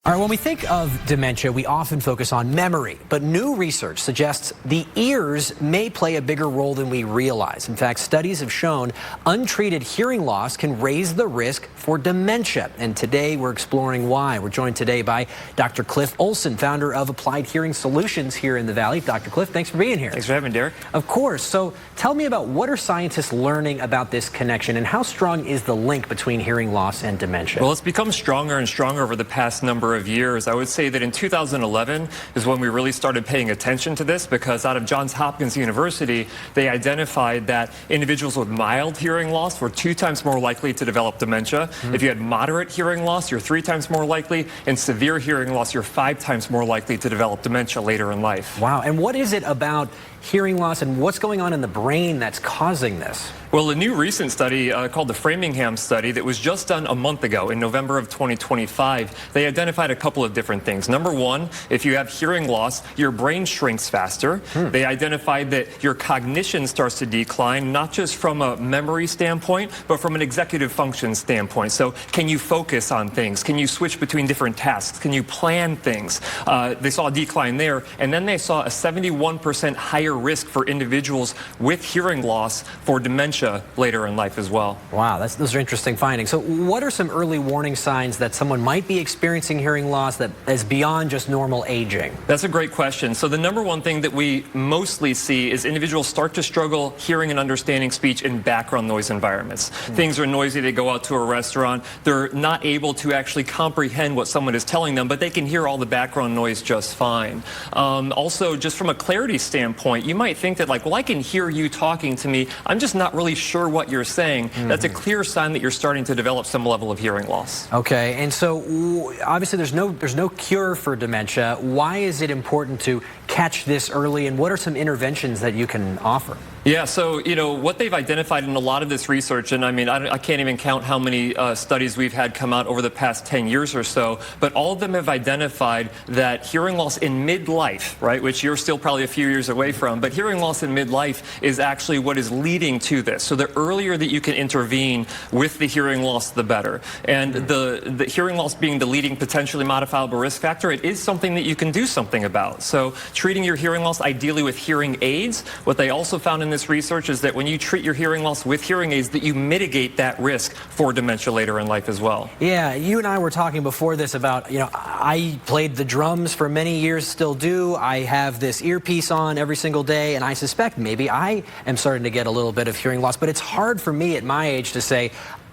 All right, when we think of dementia, we often focus on memory, but new research suggests the ears may play a bigger role than we realize. In fact, studies have shown untreated hearing loss can raise the risk for dementia. And today we're exploring why. We're joined today by Dr. Cliff Olson, founder of Applied Hearing Solutions here in the Valley. Dr. Cliff, thanks for being here. Thanks for having me, Derek. Of course. So tell me about what are scientists learning about this connection and how strong is the link between hearing loss and dementia? Well, it's become stronger and stronger over the past number of years. I would say that in 2011 is when we really started paying attention to this, because out of Johns Hopkins University, they identified that individuals with mild hearing loss were 2 times more likely to develop dementia. If you had moderate hearing loss, you're 3 times more likely, and severe hearing loss, you're 5 times more likely to develop dementia later in life. Wow. And what is it about hearing loss and what's going on in the brain that's causing this? Well, a new recent study called the Framingham study that was just done a month ago in November of 2025, they identified a couple of different things. Number one, if you have hearing loss, your brain shrinks faster. They identified that your cognition starts to decline, not just from a memory standpoint, but from an executive function standpoint. So can you focus on things? Can you switch between different tasks? Can you plan things? They saw a decline there, and then they saw a 71% higher risk for individuals with hearing loss for dementia later in life as well. Wow, those are interesting findings. So what are some early warning signs that someone might be experiencing hearing loss that is beyond just normal aging? That's a great question. So the number one thing that we mostly see is individuals start to struggle hearing and understanding speech in background noise environments. Things are noisy, they go out to a restaurant, they're not able to actually comprehend what someone is telling them, but they can hear all the background noise just fine. Also, just from a clarity standpoint, you might think that, like, well, I can hear you talking to me, I'm just not really sure what you're saying. That's a clear sign that you're starting to develop some level of hearing loss. Okay, and so obviously there's no cure for dementia. Why is it important to catch this early, and what are some interventions that you can offer? Yeah, so, you know, what they've identified in a lot of this research, and I mean, I can't even count how many studies we've had come out over the past 10 years or so, but all of them have identified that hearing loss in midlife, right, which you're still probably a few years away from, but hearing loss in midlife is actually what is leading to this. So the earlier that you can intervene with the hearing loss, the better. And the hearing loss being the leading potentially modifiable risk factor, it is something that you can do something about. So treating your hearing loss ideally with hearing aids. What they also found in this research is that when you treat your hearing loss with hearing aids, that you mitigate that risk for dementia later in life as well. Yeah, you and I were talking before this about, you know, I played the drums for many years, still do. I have this earpiece on every single day, and I suspect maybe I am starting to get a little bit of hearing loss, but it's hard for me at my age to say,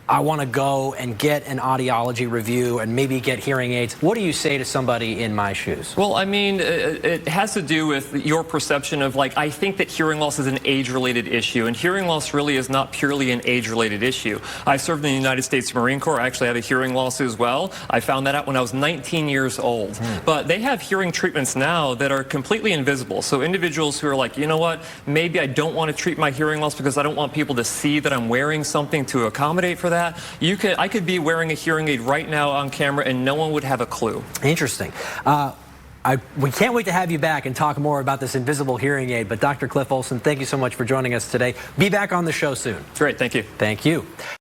I want to go and get an audiology review and maybe get hearing aids. What do you say to somebody in my shoes? Well, I mean, it has to do with your perception of, like, I think that hearing loss is an age-related issue, and hearing loss really is not purely an age-related issue. I served in the United States Marine Corps. I actually have a hearing loss as well. I found that out when I was 19 years old. But they have hearing treatments now that are completely invisible. So individuals who are like, you know what, maybe I don't want to treat my hearing loss because I don't want people to see that I'm wearing something to accommodate for that. I could be wearing a hearing aid right now on camera and no one would have a clue. Interesting. We can't wait to have you back and talk more about this invisible hearing aid. But Dr. Cliff Olson, thank you so much for joining us today. Be back on the show soon. Great, thank you. Thank you.